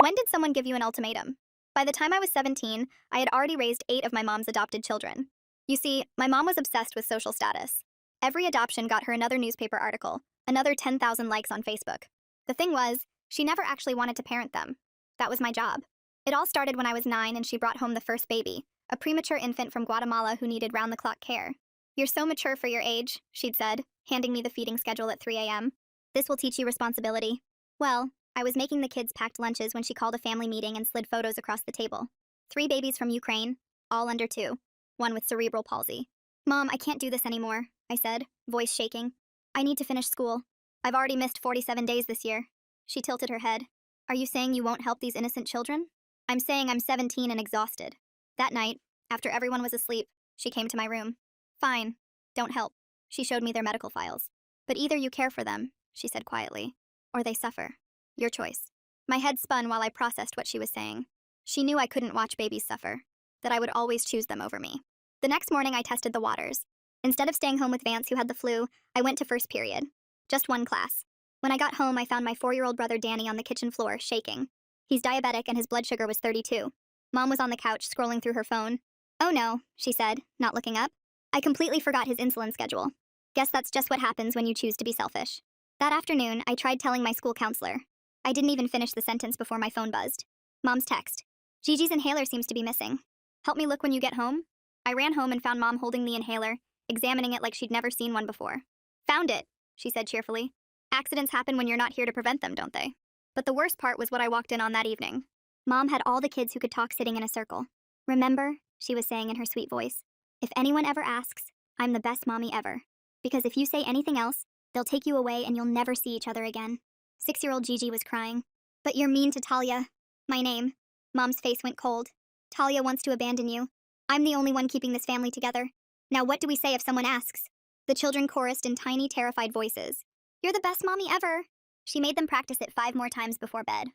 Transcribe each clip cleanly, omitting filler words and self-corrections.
When did someone give you an ultimatum? By the time I was 17, I had already raised 8 of my mom's adopted children. You see, my mom was obsessed with social status. Every adoption got her another newspaper article, another 10,000 likes on Facebook. The thing was, she never actually wanted to parent them. That was my job. It all started when I was 9 and she brought home the first baby, a premature infant from Guatemala who needed round-the-clock care. "You're so mature for your age," she'd said, handing me the feeding schedule at 3 a.m. "This will teach you responsibility." Well, I was making the kids packed lunches when she called a family meeting and slid photos across the table. 3 babies from Ukraine, all under 2, one with cerebral palsy. "Mom, I can't do this anymore," I said, voice shaking. "I need to finish school. I've already missed 47 days this year." She tilted her head. "Are you saying you won't help these innocent children?" "I'm saying I'm 17 and exhausted." That night, after everyone was asleep, she came to my room. "Fine, don't help." She showed me their medical files. "But either you care for them," she said quietly, "or they suffer. Your choice." My head spun while I processed what she was saying. She knew I couldn't watch babies suffer, that I would always choose them over me. The next morning I tested the waters. Instead of staying home with Vance, who had the flu, I went to first period. Just one class. When I got home, I found my 4-year-old brother Danny on the kitchen floor, shaking. He's diabetic and his blood sugar was 32. Mom was on the couch, scrolling through her phone. "Oh no," she said, not looking up. "I completely forgot his insulin schedule. Guess that's just what happens when you choose to be selfish." That afternoon, I tried telling my school counselor. I didn't even finish the sentence before my phone buzzed. Mom's text. "Gigi's inhaler seems to be missing. Help me look when you get home." I ran home and found Mom holding the inhaler, examining it like she'd never seen one before. "Found it," she said cheerfully. "Accidents happen when you're not here to prevent them, don't they?" But the worst part was what I walked in on that evening. Mom had all the kids who could talk sitting in a circle. "Remember," she was saying in her sweet voice, "if anyone ever asks, I'm the best mommy ever. Because if you say anything else, they'll take you away and you'll never see each other again." 6-year-old Gigi was crying. "But you're mean to Talia." "My name." Mom's face went cold. "Talia wants to abandon you. I'm the only one keeping this family together. Now what do we say if someone asks?" The children chorused in tiny, terrified voices. "You're the best mommy ever." She made them practice it 5 more times before bed.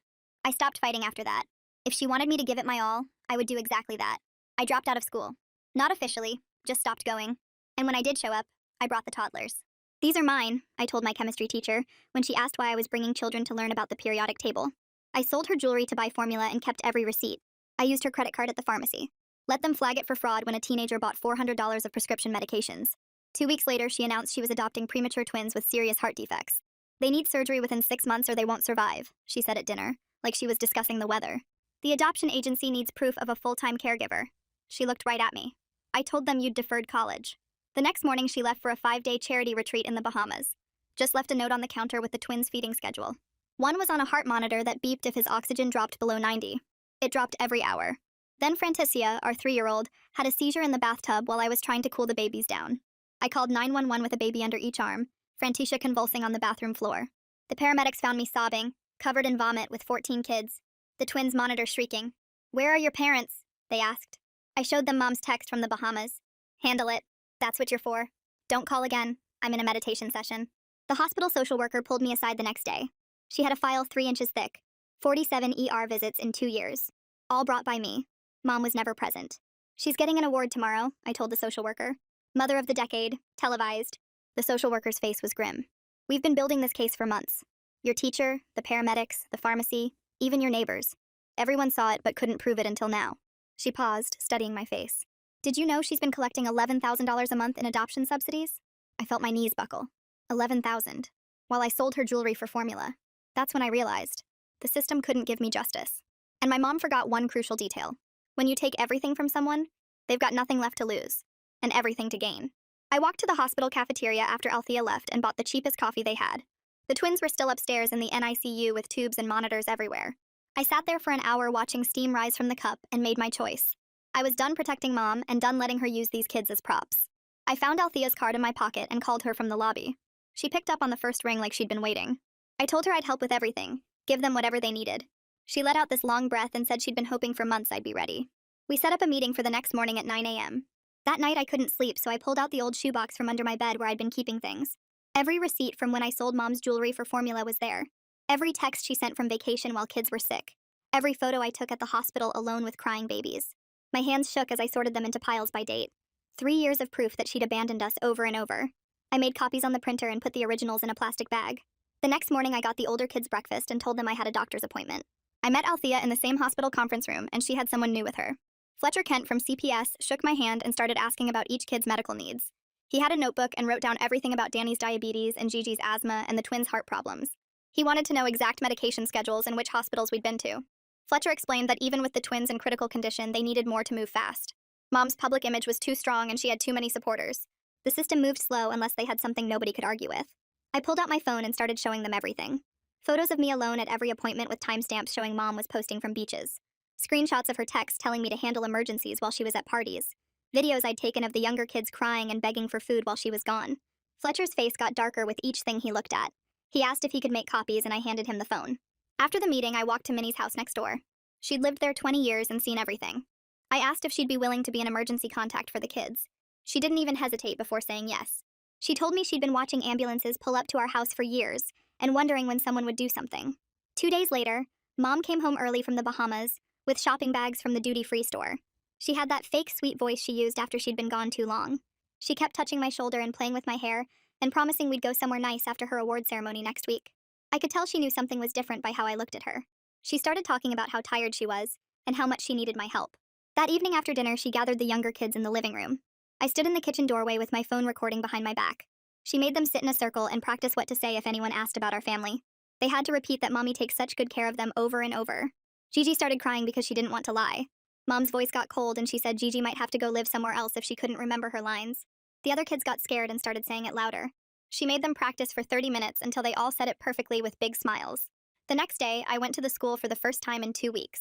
I stopped fighting after that. If she wanted me to give it my all, I would do exactly that. I dropped out of school. Not officially, just stopped going. And when I did show up, I brought the toddlers. "These are mine," I told my chemistry teacher when she asked why I was bringing children to learn about the periodic table. I sold her jewelry to buy formula and kept every receipt. I used her credit card at the pharmacy. Let them flag it for fraud when a teenager bought $400 of prescription medications. 2 weeks later, she announced she was adopting premature twins with serious heart defects. "They need surgery within 6 months or they won't survive," she said at dinner, like she was discussing the weather. "The adoption agency needs proof of a full-time caregiver." She looked right at me. "I told them you'd deferred college." The next morning, she left for a 5-day charity retreat in the Bahamas. Just left a note on the counter with the twins' feeding schedule. One was on a heart monitor that beeped if his oxygen dropped below 90. It dropped every hour. Then Francicia, our 3-year-old, had a seizure in the bathtub while I was trying to cool the babies down. I called 911 with a baby under each arm, Francicia convulsing on the bathroom floor. The paramedics found me sobbing, covered in vomit with 14 kids. The twins' monitor shrieking. "Where are your parents?" they asked. I showed them Mom's text from the Bahamas. "Handle it. That's what you're for. Don't call again. I'm in a meditation session." The hospital social worker pulled me aside the next day. She had a file 3 inches thick. 47 ER visits in 2 years. All brought by me. Mom was never present. "She's getting an award tomorrow," I told the social worker. "Mother of the decade, televised." The social worker's face was grim. "We've been building this case for months. Your teacher, the paramedics, the pharmacy, even your neighbors. Everyone saw it but couldn't prove it until now." She paused, studying my face. "Did you know she's been collecting $11,000 a month in adoption subsidies?" I felt my knees buckle. 11,000. While I sold her jewelry for formula. That's when I realized. The system couldn't give me justice. And my mom forgot one crucial detail. When you take everything from someone, they've got nothing left to lose. And everything to gain. I walked to the hospital cafeteria after Althea left and bought the cheapest coffee they had. The twins were still upstairs in the NICU with tubes and monitors everywhere. I sat there for an hour watching steam rise from the cup and made my choice. I was done protecting Mom and done letting her use these kids as props. I found Althea's card in my pocket and called her from the lobby. She picked up on the first ring like she'd been waiting. I told her I'd help with everything, give them whatever they needed. She let out this long breath and said she'd been hoping for months I'd be ready. We set up a meeting for the next morning at 9 a.m. That night I couldn't sleep, so I pulled out the old shoebox from under my bed where I'd been keeping things. Every receipt from when I sold Mom's jewelry for formula was there. Every text she sent from vacation while kids were sick. Every photo I took at the hospital alone with crying babies. My hands shook as I sorted them into piles by date. 3 years of proof that she'd abandoned us over and over. I made copies on the printer and put the originals in a plastic bag. The next morning I got the older kids breakfast and told them I had a doctor's appointment. I met Althea in the same hospital conference room, and she had someone new with her. Fletcher Kent from CPS shook my hand and started asking about each kid's medical needs. He had a notebook and wrote down everything about Danny's diabetes and Gigi's asthma and the twins' heart problems. He wanted to know exact medication schedules and which hospitals we'd been to. Fletcher explained that even with the twins in critical condition, they needed more to move fast. Mom's public image was too strong and she had too many supporters. The system moved slow unless they had something nobody could argue with. I pulled out my phone and started showing them everything. Photos of me alone at every appointment with timestamps showing Mom was posting from beaches. Screenshots of her texts telling me to handle emergencies while she was at parties. Videos I'd taken of the younger kids crying and begging for food while she was gone. Fletcher's face got darker with each thing he looked at. He asked if he could make copies and I handed him the phone. After the meeting, I walked to Minnie's house next door. She'd lived there 20 years and seen everything. I asked if she'd be willing to be an emergency contact for the kids. She didn't even hesitate before saying yes. She told me she'd been watching ambulances pull up to our house for years and wondering when someone would do something. 2 days later, Mom came home early from the Bahamas with shopping bags from the duty-free store. She had that fake sweet voice she used after she'd been gone too long. She kept touching my shoulder and playing with my hair and promising we'd go somewhere nice after her award ceremony next week. I could tell she knew something was different by how I looked at her. She started talking about how tired she was and how much she needed my help. That evening after dinner, she gathered the younger kids in the living room. I stood in the kitchen doorway with my phone recording behind my back. She made them sit in a circle and practice what to say if anyone asked about our family. They had to repeat that Mommy takes such good care of them over and over. Gigi started crying because she didn't want to lie. Mom's voice got cold and she said Gigi might have to go live somewhere else if she couldn't remember her lines. The other kids got scared and started saying it louder. She made them practice for 30 minutes until they all said it perfectly with big smiles. The next day, I went to the school for the first time in 2 weeks.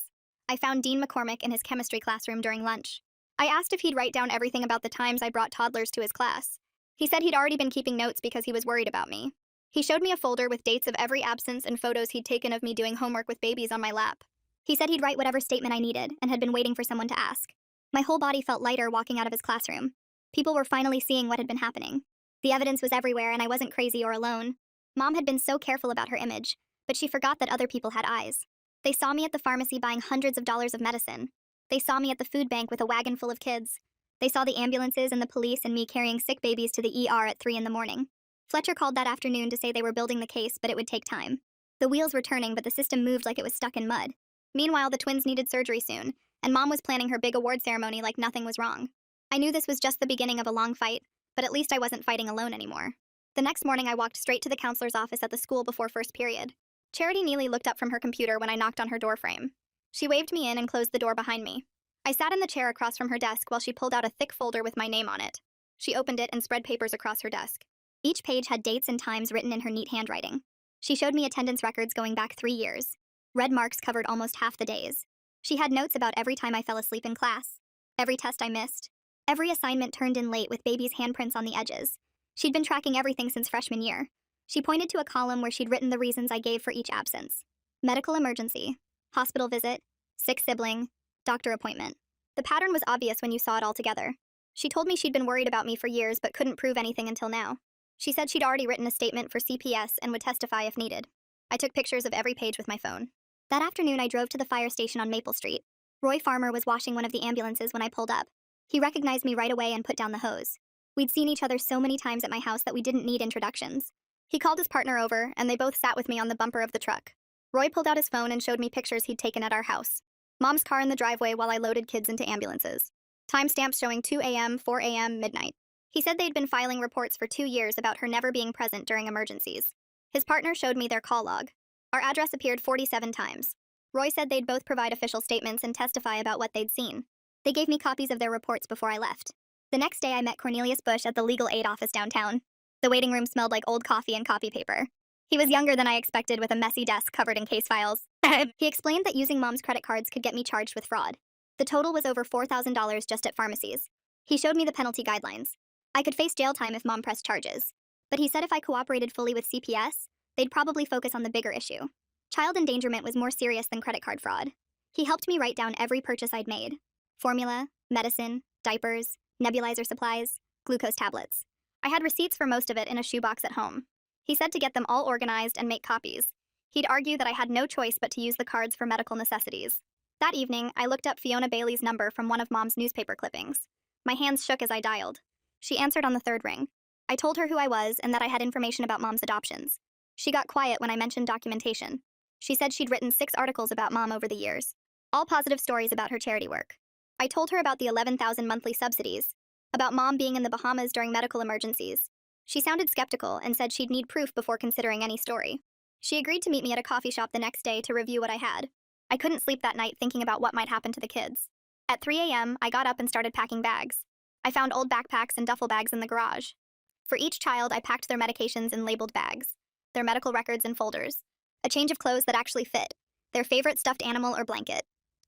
I found Dean McCormick in his chemistry classroom during lunch. I asked if he'd write down everything about the times I brought toddlers to his class. He said he'd already been keeping notes because he was worried about me. He showed me a folder with dates of every absence and photos he'd taken of me doing homework with babies on my lap. He said he'd write whatever statement I needed and had been waiting for someone to ask. My whole body felt lighter walking out of his classroom. People were finally seeing what had been happening. The evidence was everywhere and I wasn't crazy or alone. Mom had been so careful about her image, but she forgot that other people had eyes. They saw me at the pharmacy buying hundreds of dollars of medicine. They saw me at the food bank with a wagon full of kids. They saw the ambulances and the police and me carrying sick babies to the ER at 3 in the morning. Fletcher called that afternoon to say they were building the case, but it would take time. The wheels were turning, but the system moved like it was stuck in mud. Meanwhile, the twins needed surgery soon, and Mom was planning her big award ceremony like nothing was wrong. I knew this was just the beginning of a long fight, but at least I wasn't fighting alone anymore. The next morning, I walked straight to the counselor's office at the school before first period. Charity Neely looked up from her computer when I knocked on her doorframe. She waved me in and closed the door behind me. I sat in the chair across from her desk while she pulled out a thick folder with my name on it. She opened it and spread papers across her desk. Each page had dates and times written in her neat handwriting. She showed me attendance records going back 3 years. Red marks covered almost half the days. She had notes about every time I fell asleep in class, every test I missed, every assignment turned in late with baby's handprints on the edges. She'd been tracking everything since freshman year. She pointed to a column where she'd written the reasons I gave for each absence. Medical emergency, hospital visit, sick sibling, doctor appointment. The pattern was obvious when you saw it all together. She told me she'd been worried about me for years but couldn't prove anything until now. She said she'd already written a statement for CPS and would testify if needed. I took pictures of every page with my phone. That afternoon, I drove to the fire station on Maple Street. Roy Farmer was washing one of the ambulances when I pulled up. He recognized me right away and put down the hose. We'd seen each other so many times at my house that we didn't need introductions. He called his partner over, and they both sat with me on the bumper of the truck. Roy pulled out his phone and showed me pictures he'd taken at our house. Mom's car in the driveway while I loaded kids into ambulances. Timestamps showing 2 a.m., 4 a.m., midnight. He said they'd been filing reports for 2 years about her never being present during emergencies. His partner showed me their call log. Our address appeared 47 times. Roy said they'd both provide official statements and testify about what they'd seen. They gave me copies of their reports before I left. The next day, I met Cornelius Bush at the legal aid office downtown. The waiting room smelled like old coffee and copy paper. He was younger than I expected with a messy desk covered in case files. He explained that using Mom's credit cards could get me charged with fraud. The total was over $4,000 just at pharmacies. He showed me the penalty guidelines. I could face jail time if Mom pressed charges. But he said if I cooperated fully with CPS, they'd probably focus on the bigger issue. Child endangerment was more serious than credit card fraud. He helped me write down every purchase I'd made. Formula, medicine, diapers, nebulizer supplies, glucose tablets. I had receipts for most of it in a shoebox at home. He said to get them all organized and make copies. He'd argue that I had no choice but to use the cards for medical necessities. That evening, I looked up Fiona Bailey's number from one of Mom's newspaper clippings. My hands shook as I dialed. She answered on the third ring. I told her who I was and that I had information about Mom's adoptions. She got quiet when I mentioned documentation. She said she'd written 6 articles about Mom over the years, all positive stories about her charity work. I told her about the 11,000 monthly subsidies, about Mom being in the Bahamas during medical emergencies. She sounded skeptical and said she'd need proof before considering any story. She agreed to meet me at a coffee shop the next day to review what I had. I couldn't sleep that night thinking about what might happen to the kids. At 3 a.m., I got up and started packing bags. I found old backpacks and duffel bags in the garage. For each child, I packed their medications in labeled bags, their medical records in folders, a change of clothes that actually fit, their favorite stuffed animal or blanket.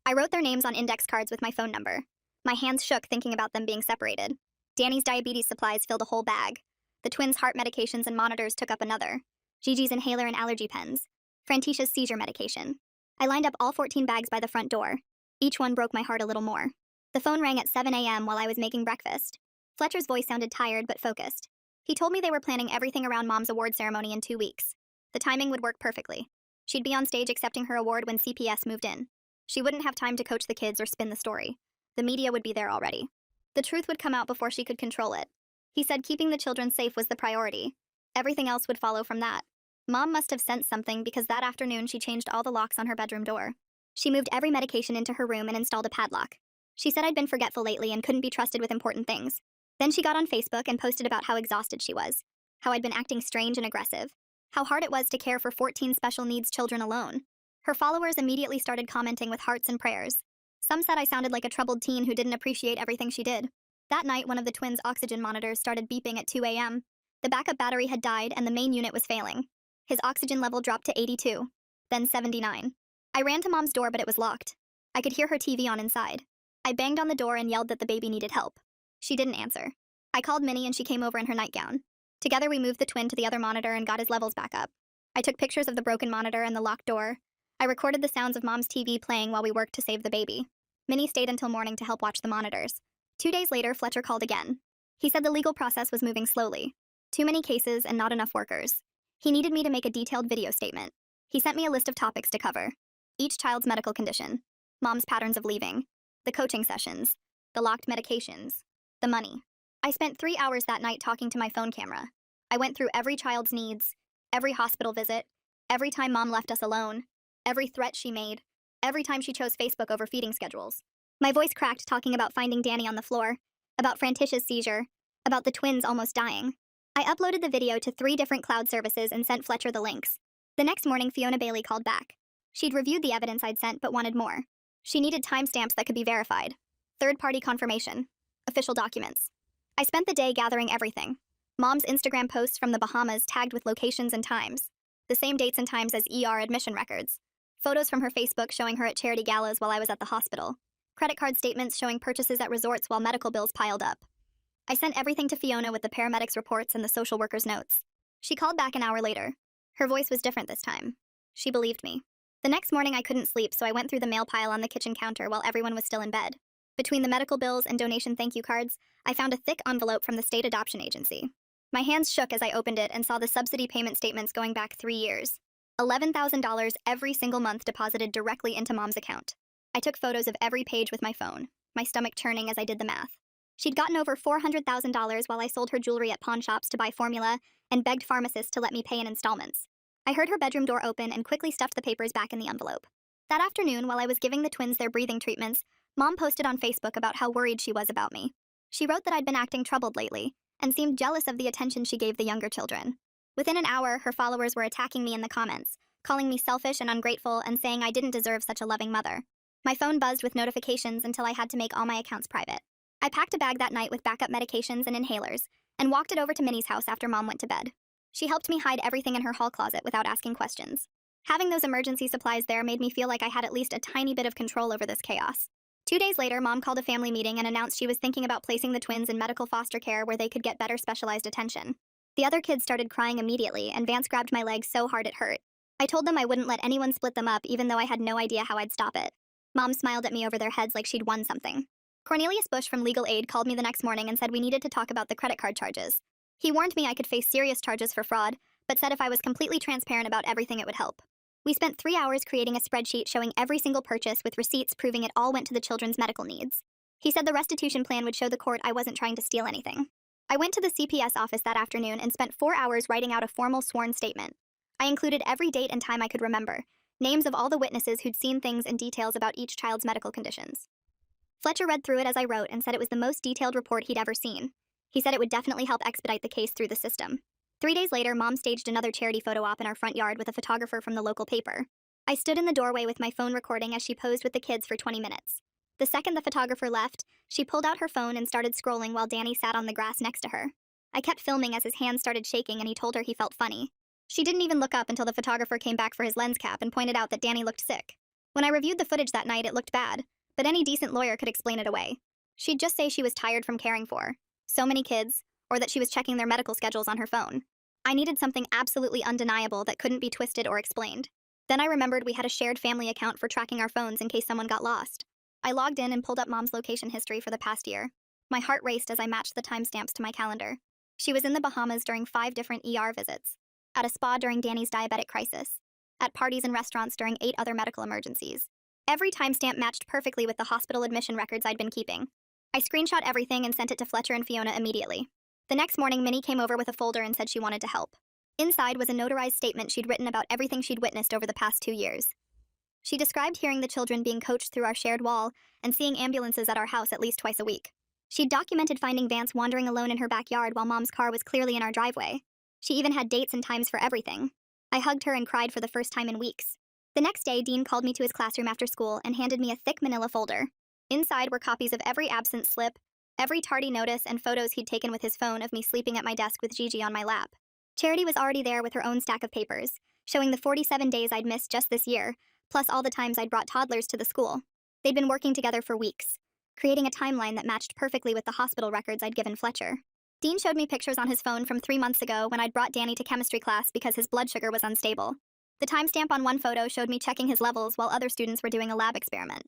I wrote their names on index cards with my phone number. My hands shook thinking about them being separated. Danny's diabetes supplies filled a whole bag. The twins' heart medications and monitors took up another. Gigi's inhaler and allergy pens. Frantisha's seizure medication. I lined up all 14 bags by the front door. Each one broke my heart a little more. The phone rang at 7 a.m. while I was making breakfast. Fletcher's voice sounded tired but focused. He told me they were planning everything around Mom's award ceremony in 2 weeks. The timing would work perfectly. She'd be on stage accepting her award when CPS moved in. She wouldn't have time to coach the kids or spin the story. The media would be there already. The truth would come out before she could control it. He said keeping the children safe was the priority. Everything else would follow from that. Mom must have sensed something because that afternoon she changed all the locks on her bedroom door. She moved every medication into her room and installed a padlock. She said I'd been forgetful lately and couldn't be trusted with important things. Then she got on Facebook and posted about how exhausted she was, how I'd been acting strange and aggressive, how hard it was to care for 14 special needs children alone. Her followers immediately started commenting with hearts and prayers. Some said I sounded like a troubled teen who didn't appreciate everything she did. That night, one of the twins' oxygen monitors started beeping at 2 a.m. The backup battery had died and the main unit was failing. His oxygen level dropped to 82, then 79. I ran to Mom's door, but it was locked. I could hear her TV on inside. I banged on the door and yelled that the baby needed help. She didn't answer. I called Minnie and she came over in her nightgown. Together we moved the twin to the other monitor and got his levels back up. I took pictures of the broken monitor and the locked door. I recorded the sounds of Mom's TV playing while we worked to save the baby. Minnie stayed until morning to help watch the monitors. 2 days later, Fletcher called again. He said the legal process was moving slowly. Too many cases and not enough workers. He needed me to make a detailed video statement. He sent me a list of topics to cover. Each child's medical condition, Mom's patterns of leaving, the coaching sessions, the locked medications, the money. I spent 3 hours that night talking to my phone camera. I went through every child's needs, every hospital visit, every time Mom left us alone, every threat she made, every time she chose Facebook over feeding schedules. My voice cracked talking about finding Danny on the floor, about Frantisha's seizure, about the twins almost dying. I uploaded the video to 3 different cloud services and sent Fletcher the links. The next morning, Fiona Bailey called back. She'd reviewed the evidence I'd sent but wanted more. She needed timestamps that could be verified. Third-party confirmation. Official documents. I spent the day gathering everything. Mom's Instagram posts from the Bahamas tagged with locations and times. The same dates and times as ER admission records. Photos from her Facebook showing her at charity galas while I was at the hospital. Credit card statements showing purchases at resorts while medical bills piled up. I sent everything to Fiona with the paramedics' reports and the social worker's notes. She called back an hour later. Her voice was different this time. She believed me. The next morning I couldn't sleep, so I went through the mail pile on the kitchen counter while everyone was still in bed. Between the medical bills and donation thank you cards, I found a thick envelope from the state adoption agency. My hands shook as I opened it and saw the subsidy payment statements going back 3 years. $11,000 every single month deposited directly into Mom's account. I took photos of every page with my phone, my stomach churning as I did the math. She'd gotten over $400,000 while I sold her jewelry at pawn shops to buy formula and begged pharmacists to let me pay in installments. I heard her bedroom door open and quickly stuffed the papers back in the envelope. That afternoon, while I was giving the twins their breathing treatments, Mom posted on Facebook about how worried she was about me. She wrote that I'd been acting troubled lately and seemed jealous of the attention she gave the younger children. Within an hour, her followers were attacking me in the comments, calling me selfish and ungrateful and saying I didn't deserve such a loving mother. My phone buzzed with notifications until I had to make all my accounts private. I packed a bag that night with backup medications and inhalers and walked it over to Minnie's house after Mom went to bed. She helped me hide everything in her hall closet without asking questions. Having those emergency supplies there made me feel like I had at least a tiny bit of control over this chaos. 2 days later, Mom called a family meeting and announced she was thinking about placing the twins in medical foster care where they could get better specialized attention. The other kids started crying immediately, and Vance grabbed my leg so hard it hurt. I told them I wouldn't let anyone split them up, even though I had no idea how I'd stop it. Mom smiled at me over their heads like she'd won something. Cornelius Bush from Legal Aid called me the next morning and said we needed to talk about the credit card charges. He warned me I could face serious charges for fraud, but said if I was completely transparent about everything it would help. We spent 3 hours creating a spreadsheet showing every single purchase with receipts proving it all went to the children's medical needs. He said the restitution plan would show the court I wasn't trying to steal anything. I went to the CPS office that afternoon and spent 4 hours writing out a formal sworn statement. I included every date and time I could remember, names of all the witnesses who'd seen things and details about each child's medical conditions. Fletcher read through it as I wrote and said it was the most detailed report he'd ever seen. He said it would definitely help expedite the case through the system. 3 days later, Mom staged another charity photo op in our front yard with a photographer from the local paper. I stood in the doorway with my phone recording as she posed with the kids for 20 minutes. The second the photographer left, she pulled out her phone and started scrolling while Danny sat on the grass next to her. I kept filming as his hands started shaking and he told her he felt funny. She didn't even look up until the photographer came back for his lens cap and pointed out that Danny looked sick. When I reviewed the footage that night, it looked bad, but any decent lawyer could explain it away. She'd just say she was tired from caring for so many kids, or that she was checking their medical schedules on her phone. I needed something absolutely undeniable that couldn't be twisted or explained. Then I remembered we had a shared family account for tracking our phones in case someone got lost. I logged in and pulled up Mom's location history for the past year. My heart raced as I matched the timestamps to my calendar. She was in the Bahamas during 5 different ER visits, at a spa during Danny's diabetic crisis, at parties and restaurants during 8 other medical emergencies. Every timestamp matched perfectly with the hospital admission records I'd been keeping. I screenshot everything and sent it to Fletcher and Fiona immediately. The next morning, Minnie came over with a folder and said she wanted to help. Inside was a notarized statement she'd written about everything she'd witnessed over the past 2 years. She described hearing the children being coached through our shared wall and seeing ambulances at our house at least twice a week. She'd documented finding Vance wandering alone in her backyard while Mom's car was clearly in our driveway. She even had dates and times for everything. I hugged her and cried for the first time in weeks. The next day, Dean called me to his classroom after school and handed me a thick manila folder. Inside were copies of every absence slip, every tardy notice, and photos he'd taken with his phone of me sleeping at my desk with Gigi on my lap. Charity was already there with her own stack of papers, showing the 47 days I'd missed just this year, plus all the times I'd brought toddlers to the school. They'd been working together for weeks, creating a timeline that matched perfectly with the hospital records I'd given Fletcher. Dean showed me pictures on his phone from 3 months ago when I'd brought Danny to chemistry class because his blood sugar was unstable. The timestamp on one photo showed me checking his levels while other students were doing a lab experiment.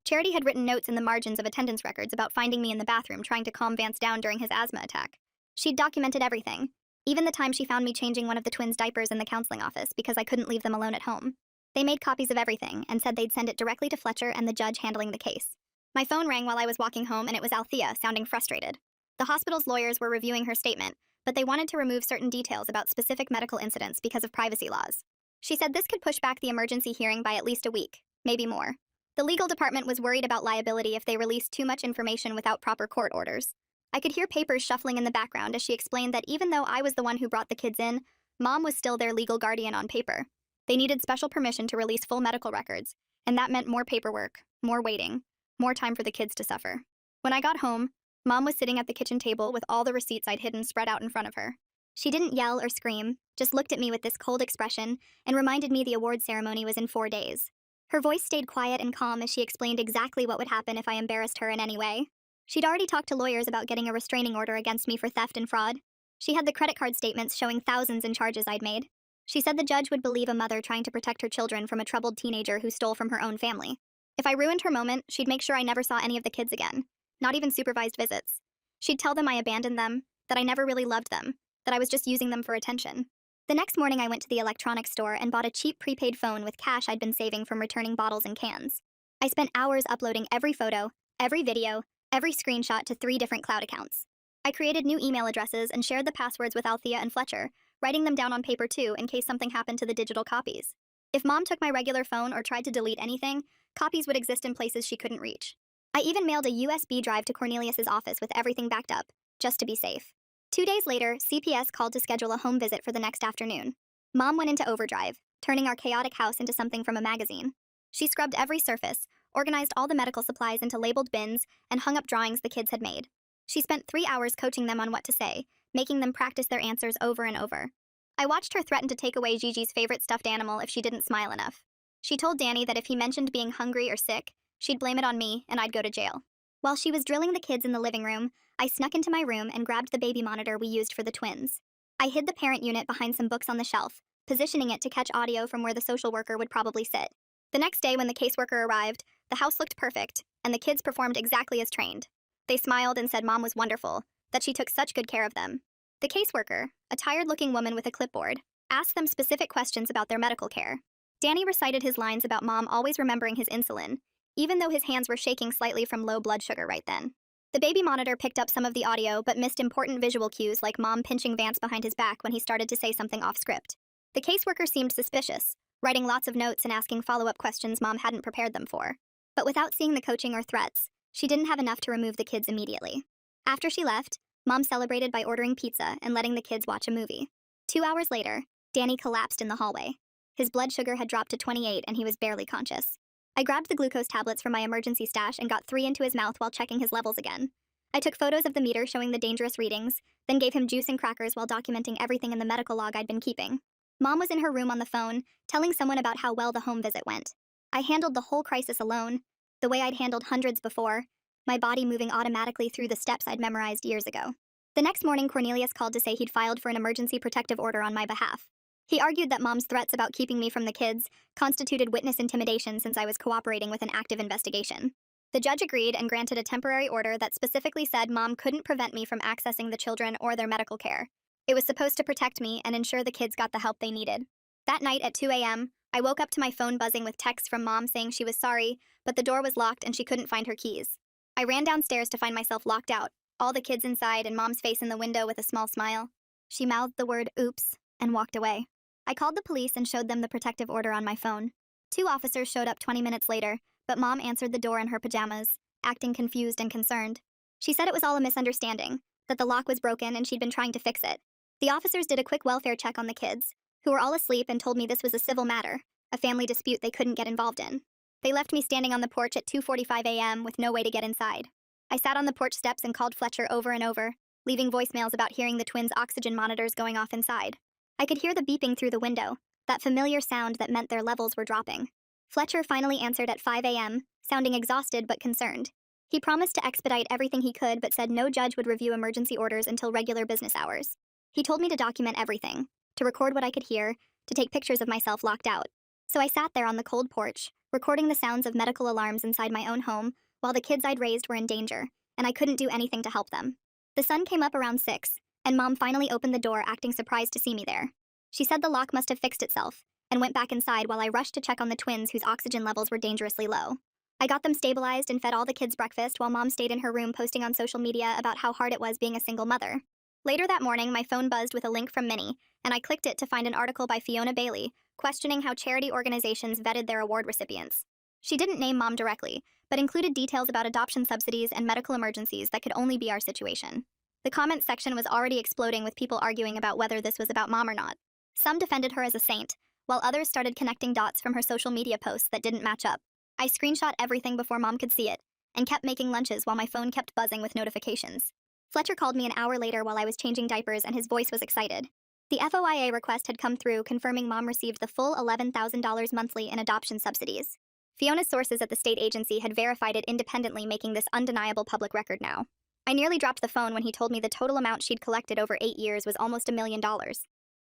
Charity had written notes in the margins of attendance records about finding me in the bathroom trying to calm Vance down during his asthma attack. She'd documented everything, even the time she found me changing one of the twins' diapers in the counseling office because I couldn't leave them alone at home. They made copies of everything and said they'd send it directly to Fletcher and the judge handling the case. My phone rang while I was walking home and it was Althea, sounding frustrated. The hospital's lawyers were reviewing her statement, but they wanted to remove certain details about specific medical incidents because of privacy laws. She said this could push back the emergency hearing by at least a week, maybe more. The legal department was worried about liability if they released too much information without proper court orders. I could hear papers shuffling in the background as she explained that even though I was the one who brought the kids in, Mom was still their legal guardian on paper. They needed special permission to release full medical records, and that meant more paperwork, more waiting, more time for the kids to suffer. When I got home, Mom was sitting at the kitchen table with all the receipts I'd hidden spread out in front of her. She didn't yell or scream, just looked at me with this cold expression and reminded me the award ceremony was in 4 days. Her voice stayed quiet and calm as she explained exactly what would happen if I embarrassed her in any way. She'd already talked to lawyers about getting a restraining order against me for theft and fraud. She had the credit card statements showing thousands in charges I'd made. She said the judge would believe a mother trying to protect her children from a troubled teenager who stole from her own family. If I ruined her moment, she'd make sure I never saw any of the kids again, not even supervised visits. She'd tell them I abandoned them, that I never really loved them, that I was just using them for attention. The next morning I went to the electronics store and bought a cheap prepaid phone with cash I'd been saving from returning bottles and cans. I spent hours uploading every photo, every video, every screenshot to 3 different cloud accounts. I created new email addresses and shared the passwords with Althea and Fletcher, writing them down on paper too in case something happened to the digital copies. If Mom took my regular phone or tried to delete anything, copies would exist in places she couldn't reach. I even mailed a USB drive to Cornelius's office with everything backed up, just to be safe. 2 days later, CPS called to schedule a home visit for the next afternoon. Mom went into overdrive, turning our chaotic house into something from a magazine. She scrubbed every surface, organized all the medical supplies into labeled bins, and hung up drawings the kids had made. She spent 3 hours coaching them on what to say, making them practice their answers over and over. I watched her threaten to take away Gigi's favorite stuffed animal if she didn't smile enough. She told Danny that if he mentioned being hungry or sick, she'd blame it on me and I'd go to jail. While she was drilling the kids in the living room, I snuck into my room and grabbed the baby monitor we used for the twins. I hid the parent unit behind some books on the shelf, positioning it to catch audio from where the social worker would probably sit. The next day when the caseworker arrived, the house looked perfect, and the kids performed exactly as trained. They smiled and said Mom was wonderful, that she took such good care of them. The caseworker, a tired-looking woman with a clipboard, asked them specific questions about their medical care. Danny recited his lines about Mom always remembering his insulin, even though his hands were shaking slightly from low blood sugar right then. The baby monitor picked up some of the audio but missed important visual cues like Mom pinching Vance behind his back when he started to say something off script. The caseworker seemed suspicious, writing lots of notes and asking follow-up questions Mom hadn't prepared them for. But without seeing the coaching or threats, she didn't have enough to remove the kids immediately. After she left, Mom celebrated by ordering pizza and letting the kids watch a movie. 2 hours later, Danny collapsed in the hallway. His blood sugar had dropped to 28 and he was barely conscious. I grabbed the glucose tablets from my emergency stash and got 3 into his mouth while checking his levels again. I took photos of the meter showing the dangerous readings, then gave him juice and crackers while documenting everything in the medical log I'd been keeping. Mom was in her room on the phone, telling someone about how well the home visit went. I handled the whole crisis alone, the way I'd handled hundreds before, my body moving automatically through the steps I'd memorized years ago. The next morning, Cornelius called to say he'd filed for an emergency protective order on my behalf. He argued that Mom's threats about keeping me from the kids constituted witness intimidation since I was cooperating with an active investigation. The judge agreed and granted a temporary order that specifically said Mom couldn't prevent me from accessing the children or their medical care. It was supposed to protect me and ensure the kids got the help they needed. That night at 2 a.m., I woke up to my phone buzzing with texts from Mom saying she was sorry, but the door was locked and she couldn't find her keys. I ran downstairs to find myself locked out, all the kids inside and Mom's face in the window with a small smile. She mouthed the word oops and walked away. I called the police and showed them the protective order on my phone. 2 officers showed up 20 minutes later, but Mom answered the door in her pajamas, acting confused and concerned. She said it was all a misunderstanding, that the lock was broken and she'd been trying to fix it. The officers did a quick welfare check on the kids, who were all asleep, and told me this was a civil matter, a family dispute they couldn't get involved in. They left me standing on the porch at 2:45 a.m. with no way to get inside. I sat on the porch steps and called Fletcher over and over, leaving voicemails about hearing the twins' oxygen monitors going off inside. I could hear the beeping through the window, that familiar sound that meant their levels were dropping. Fletcher finally answered at 5 a.m., sounding exhausted but concerned. He promised to expedite everything he could but said no judge would review emergency orders until regular business hours. He told me to document everything, to record what I could hear, to take pictures of myself locked out. So I sat there on the cold porch, recording the sounds of medical alarms inside my own home, while the kids I'd raised were in danger, and I couldn't do anything to help them. The sun came up around 6, and Mom finally opened the door, acting surprised to see me there. She said the lock must have fixed itself, and went back inside while I rushed to check on the twins whose oxygen levels were dangerously low. I got them stabilized and fed all the kids breakfast while Mom stayed in her room posting on social media about how hard it was being a single mother. Later that morning, my phone buzzed with a link from Minnie, and I clicked it to find an article by Fiona Bailey questioning how charity organizations vetted their award recipients. She didn't name Mom directly, but included details about adoption subsidies and medical emergencies that could only be our situation. The comments section was already exploding with people arguing about whether this was about Mom or not. Some defended her as a saint, while others started connecting dots from her social media posts that didn't match up. I screenshot everything before Mom could see it, and kept making lunches while my phone kept buzzing with notifications. Fletcher called me an hour later while I was changing diapers, and his voice was excited. The FOIA request had come through, confirming Mom received the full $11,000 monthly in adoption subsidies. Fiona's sources at the state agency had verified it independently, making this undeniable public record now. I nearly dropped the phone when he told me the total amount she'd collected over 8 years was almost $1 million.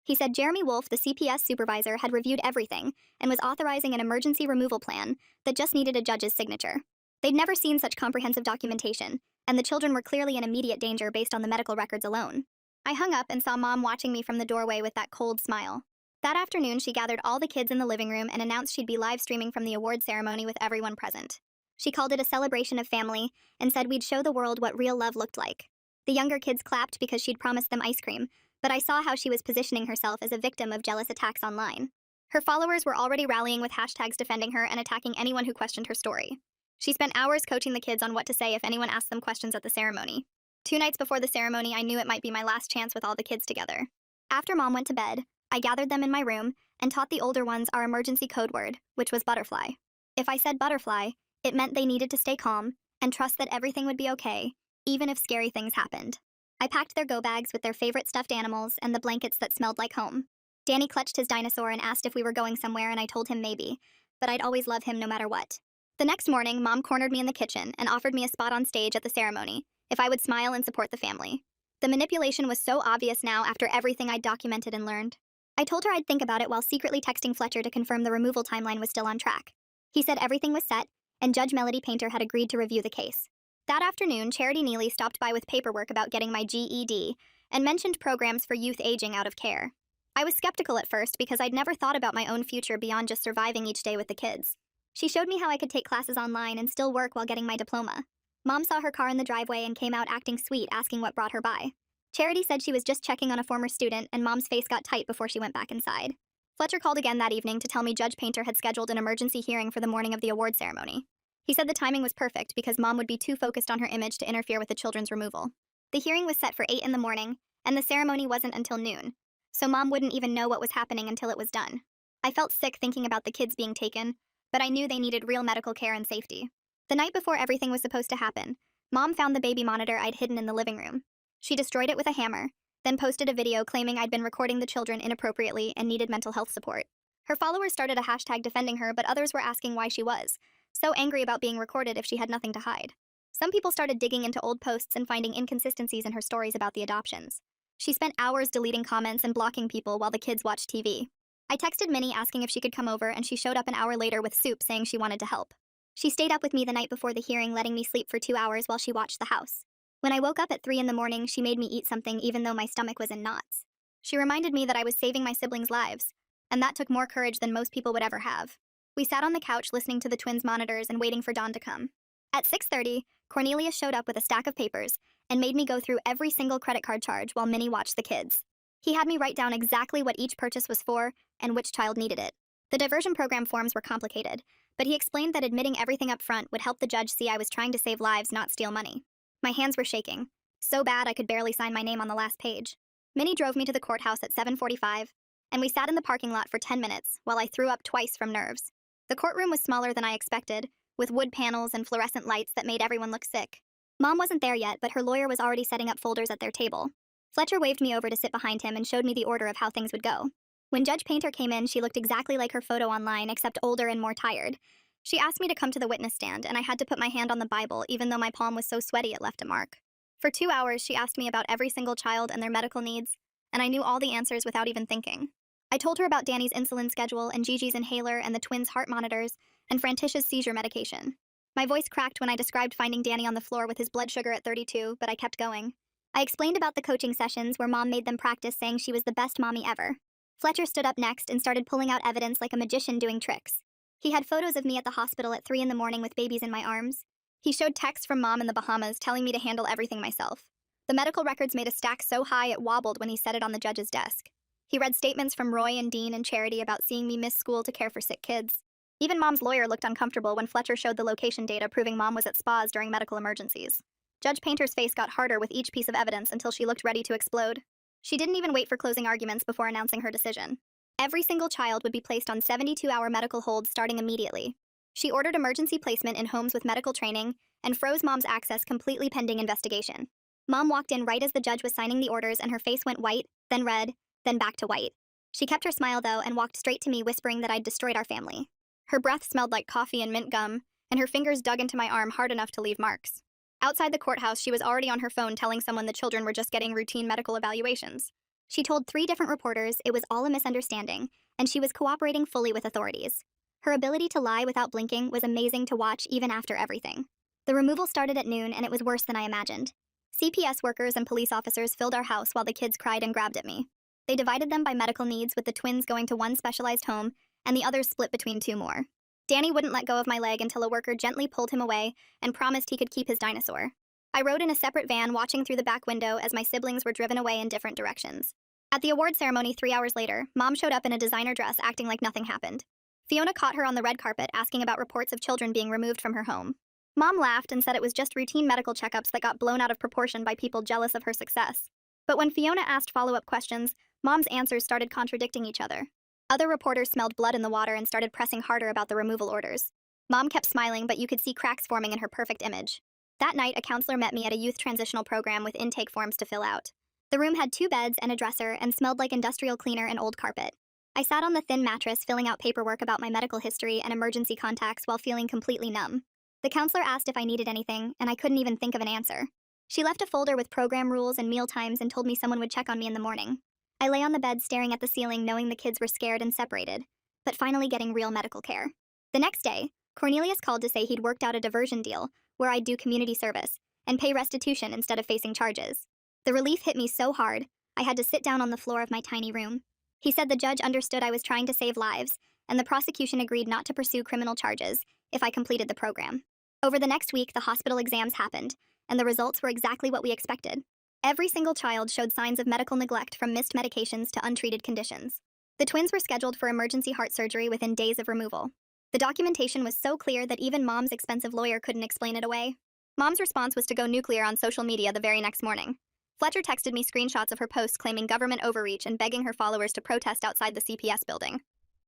He said Jeremy Wolf, the CPS supervisor, had reviewed everything and was authorizing an emergency removal plan that just needed a judge's signature. They'd never seen such comprehensive documentation, and the children were clearly in immediate danger based on the medical records alone. I hung up and saw Mom watching me from the doorway with that cold smile. That afternoon, she gathered all the kids in the living room and announced she'd be live streaming from the award ceremony with everyone present. She called it a celebration of family and said we'd show the world what real love looked like. The younger kids clapped because she'd promised them ice cream, but I saw how she was positioning herself as a victim of jealous attacks online. Her followers were already rallying with hashtags defending her and attacking anyone who questioned her story. She spent hours coaching the kids on what to say if anyone asked them questions at the ceremony. 2 nights before the ceremony, I knew it might be my last chance with all the kids together. After Mom went to bed, I gathered them in my room and taught the older ones our emergency code word, which was butterfly. If I said butterfly, it meant they needed to stay calm and trust that everything would be okay, even if scary things happened. I packed their go bags with their favorite stuffed animals and the blankets that smelled like home. Danny clutched his dinosaur and asked if we were going somewhere, and I told him maybe, but I'd always love him no matter what. The next morning, Mom cornered me in the kitchen and offered me a spot on stage at the ceremony if I would smile and support the family. The manipulation was so obvious now after everything I'd documented and learned. I told her I'd think about it while secretly texting Fletcher to confirm the removal timeline was still on track. He said everything was set, and Judge Melody Painter had agreed to review the case. That afternoon, Charity Neely stopped by with paperwork about getting my GED and mentioned programs for youth aging out of care. I was skeptical at first because I'd never thought about my own future beyond just surviving each day with the kids. She showed me how I could take classes online and still work while getting my diploma. Mom saw her car in the driveway and came out acting sweet, asking what brought her by. Charity said she was just checking on a former student, and Mom's face got tight before she went back inside. Fletcher called again that evening to tell me Judge Painter had scheduled an emergency hearing for the morning of the award ceremony. He said the timing was perfect because Mom would be too focused on her image to interfere with the children's removal. The hearing was set for 8 in the morning, and the ceremony wasn't until noon, so Mom wouldn't even know what was happening until it was done. I felt sick thinking about the kids being taken, but I knew they needed real medical care and safety. The night before everything was supposed to happen, Mom found the baby monitor I'd hidden in the living room. She destroyed it with a hammer, then posted a video claiming I'd been recording the children inappropriately and needed mental health support. Her followers started a hashtag defending her, but others were asking why she was so angry about being recorded if she had nothing to hide. Some people started digging into old posts and finding inconsistencies in her stories about the adoptions. She spent hours deleting comments and blocking people while the kids watched TV. I texted Minnie asking if she could come over, and she showed up an hour later with soup saying she wanted to help. She stayed up with me the night before the hearing, letting me sleep for 2 hours while she watched the house. When I woke up at 3 in the morning, she made me eat something even though my stomach was in knots. She reminded me that I was saving my siblings' lives, and that took more courage than most people would ever have. We sat on the couch listening to the twins' monitors and waiting for Dawn to come. At 6:30, Cornelius showed up with a stack of papers and made me go through every single credit card charge while Minnie watched the kids. He had me write down exactly what each purchase was for and which child needed it. The diversion program forms were complicated, but he explained that admitting everything up front would help the judge see I was trying to save lives, not steal money. My hands were shaking, so bad I could barely sign my name on the last page. Minnie drove me to the courthouse at 7:45, and we sat in the parking lot for 10 minutes while I threw up twice from nerves. The courtroom was smaller than I expected, with wood panels and fluorescent lights that made everyone look sick. Mom wasn't there yet, but her lawyer was already setting up folders at their table. Fletcher waved me over to sit behind him and showed me the order of how things would go. When Judge Painter came in, she looked exactly like her photo online, except older and more tired. She asked me to come to the witness stand, and I had to put my hand on the Bible, even though my palm was so sweaty it left a mark. For 2 hours, she asked me about every single child and their medical needs, and I knew all the answers without even thinking. I told her about Danny's insulin schedule and Gigi's inhaler and the twins' heart monitors and Frantisha's seizure medication. My voice cracked when I described finding Danny on the floor with his blood sugar at 32, but I kept going. I explained about the coaching sessions where Mom made them practice saying she was the best mommy ever. Fletcher stood up next and started pulling out evidence like a magician doing tricks. He had photos of me at the hospital at 3 in the morning with babies in my arms. He showed texts from Mom in the Bahamas telling me to handle everything myself. The medical records made a stack so high it wobbled when he set it on the judge's desk. He read statements from Roy and Dean and Charity about seeing me miss school to care for sick kids. Even Mom's lawyer looked uncomfortable when Fletcher showed the location data proving Mom was at spas during medical emergencies. Judge Painter's face got harder with each piece of evidence until she looked ready to explode. She didn't even wait for closing arguments before announcing her decision. Every single child would be placed on 72-hour medical hold starting immediately. She ordered emergency placement in homes with medical training and froze Mom's access completely pending investigation. Mom walked in right as the judge was signing the orders, and her face went white, then red, then back to white. She kept her smile, though, and walked straight to me, whispering that I'd destroyed our family. Her breath smelled like coffee and mint gum, and her fingers dug into my arm hard enough to leave marks. Outside the courthouse, she was already on her phone telling someone the children were just getting routine medical evaluations. She told 3 different reporters it was all a misunderstanding, and she was cooperating fully with authorities. Her ability to lie without blinking was amazing to watch even after everything. The removal started at noon, and it was worse than I imagined. CPS workers and police officers filled our house while the kids cried and grabbed at me. They divided them by medical needs, with the twins going to one specialized home and the others split between 2 more. Danny wouldn't let go of my leg until a worker gently pulled him away and promised he could keep his dinosaur. I rode in a separate van, watching through the back window as my siblings were driven away in different directions. At the award ceremony 3 hours later, Mom showed up in a designer dress acting like nothing happened. Fiona caught her on the red carpet asking about reports of children being removed from her home. Mom laughed and said it was just routine medical checkups that got blown out of proportion by people jealous of her success. But when Fiona asked follow-up questions, Mom's answers started contradicting each other. Other reporters smelled blood in the water and started pressing harder about the removal orders. Mom kept smiling, but you could see cracks forming in her perfect image. That night, a counselor met me at a youth transitional program with intake forms to fill out. The room had 2 beds and a dresser and smelled like industrial cleaner and old carpet. I sat on the thin mattress filling out paperwork about my medical history and emergency contacts while feeling completely numb. The counselor asked if I needed anything, and I couldn't even think of an answer. She left a folder with program rules and meal times and told me someone would check on me in the morning. I lay on the bed staring at the ceiling, knowing the kids were scared and separated, but finally getting real medical care. The next day, Cornelius called to say he'd worked out a diversion deal where I'd do community service and pay restitution instead of facing charges. The relief hit me so hard, I had to sit down on the floor of my tiny room. He said the judge understood I was trying to save lives, and the prosecution agreed not to pursue criminal charges if I completed the program. Over the next week, the hospital exams happened, and the results were exactly what we expected. Every single child showed signs of medical neglect, from missed medications to untreated conditions. The twins were scheduled for emergency heart surgery within days of removal. The documentation was so clear that even Mom's expensive lawyer couldn't explain it away. Mom's response was to go nuclear on social media the very next morning. Fletcher texted me screenshots of her posts claiming government overreach and begging her followers to protest outside the CPS building.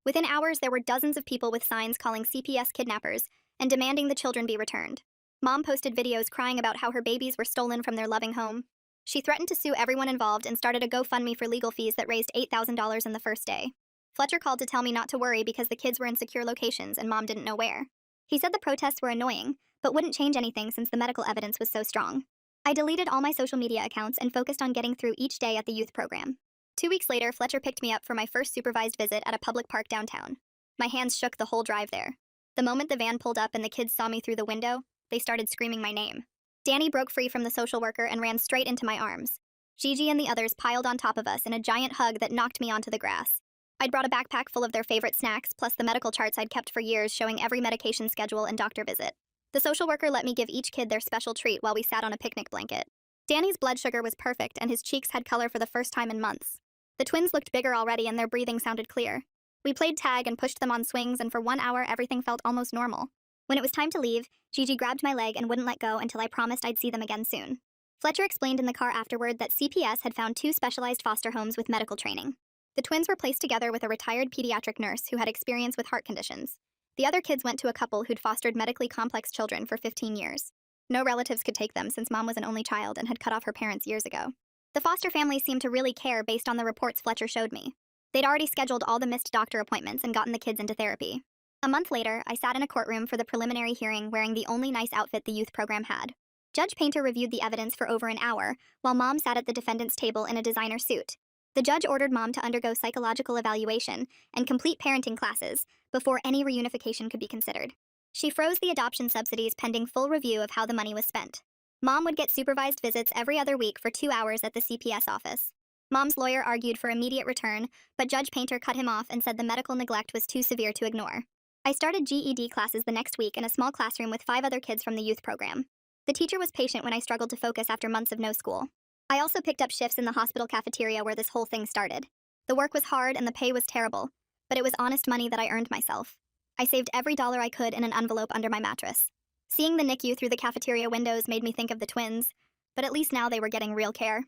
Within hours, there were dozens of people with signs calling CPS kidnappers and demanding the children be returned. Mom posted videos crying about how her babies were stolen from their loving home. She threatened to sue everyone involved and started a GoFundMe for legal fees that raised $8,000 in the first day. Fletcher called to tell me not to worry because the kids were in secure locations and Mom didn't know where. He said the protests were annoying, but wouldn't change anything since the medical evidence was so strong. I deleted all my social media accounts and focused on getting through each day at the youth program. 2 weeks later, Fletcher picked me up for my first supervised visit at a public park downtown. My hands shook the whole drive there. The moment the van pulled up and the kids saw me through the window, they started screaming my name. Danny broke free from the social worker and ran straight into my arms. Gigi and the others piled on top of us in a giant hug that knocked me onto the grass. I'd brought a backpack full of their favorite snacks, plus the medical charts I'd kept for years showing every medication schedule and doctor visit. The social worker let me give each kid their special treat while we sat on a picnic blanket. Danny's blood sugar was perfect and his cheeks had color for the first time in months. The twins looked bigger already and their breathing sounded clear. We played tag and pushed them on swings, and for 1 hour everything felt almost normal. When it was time to leave, Gigi grabbed my leg and wouldn't let go until I promised I'd see them again soon. Fletcher explained in the car afterward that CPS had found 2 specialized foster homes with medical training. The twins were placed together with a retired pediatric nurse who had experience with heart conditions. The other kids went to a couple who'd fostered medically complex children for 15 years. No relatives could take them since Mom was an only child and had cut off her parents years ago. The foster family seemed to really care based on the reports Fletcher showed me. They'd already scheduled all the missed doctor appointments and gotten the kids into therapy. A month later, I sat in a courtroom for the preliminary hearing wearing the only nice outfit the youth program had. Judge Painter reviewed the evidence for over an hour, while Mom sat at the defendant's table in a designer suit. The judge ordered Mom to undergo psychological evaluation and complete parenting classes before any reunification could be considered. She froze the adoption subsidies pending full review of how the money was spent. Mom would get supervised visits every other week for 2 hours at the CPS office. Mom's lawyer argued for immediate return, but Judge Painter cut him off and said the medical neglect was too severe to ignore. I started GED classes the next week in a small classroom with 5 other kids from the youth program. The teacher was patient when I struggled to focus after months of no school. I also picked up shifts in the hospital cafeteria where this whole thing started. The work was hard and the pay was terrible, but it was honest money that I earned myself. I saved every dollar I could in an envelope under my mattress. Seeing the NICU through the cafeteria windows made me think of the twins, but at least now they were getting real care.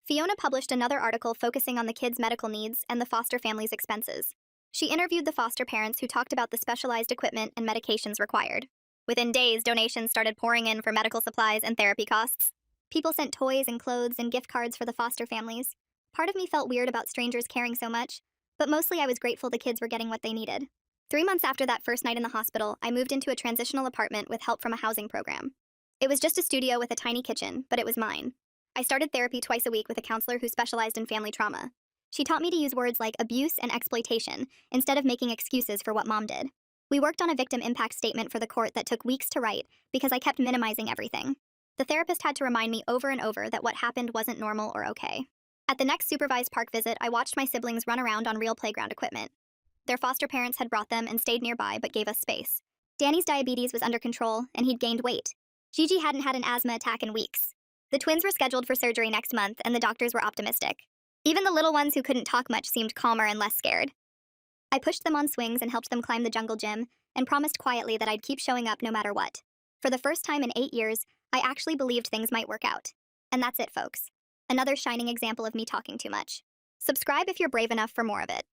Fiona published another article focusing on the kids' medical needs and the foster family's expenses. She interviewed the foster parents who talked about the specialized equipment and medications required. Within days, donations started pouring in for medical supplies and therapy costs. People sent toys and clothes and gift cards for the foster families. Part of me felt weird about strangers caring so much, but mostly I was grateful the kids were getting what they needed. 3 months after that first night in the hospital, I moved into a transitional apartment with help from a housing program. It was just a studio with a tiny kitchen, but it was mine. I started therapy twice a week with a counselor who specialized in family trauma. She taught me to use words like abuse and exploitation instead of making excuses for what Mom did. We worked on a victim impact statement for the court that took weeks to write because I kept minimizing everything. The therapist had to remind me over and over that what happened wasn't normal or okay. At the next supervised park visit, I watched my siblings run around on real playground equipment. Their foster parents had brought them and stayed nearby but gave us space. Danny's diabetes was under control and he'd gained weight. Gigi hadn't had an asthma attack in weeks. The twins were scheduled for surgery next month and the doctors were optimistic. Even the little ones who couldn't talk much seemed calmer and less scared. I pushed them on swings and helped them climb the jungle gym and promised quietly that I'd keep showing up no matter what. For the first time in 8 years, I actually believed things might work out. And that's it, folks. Another shining example of me talking too much. Subscribe if you're brave enough for more of it.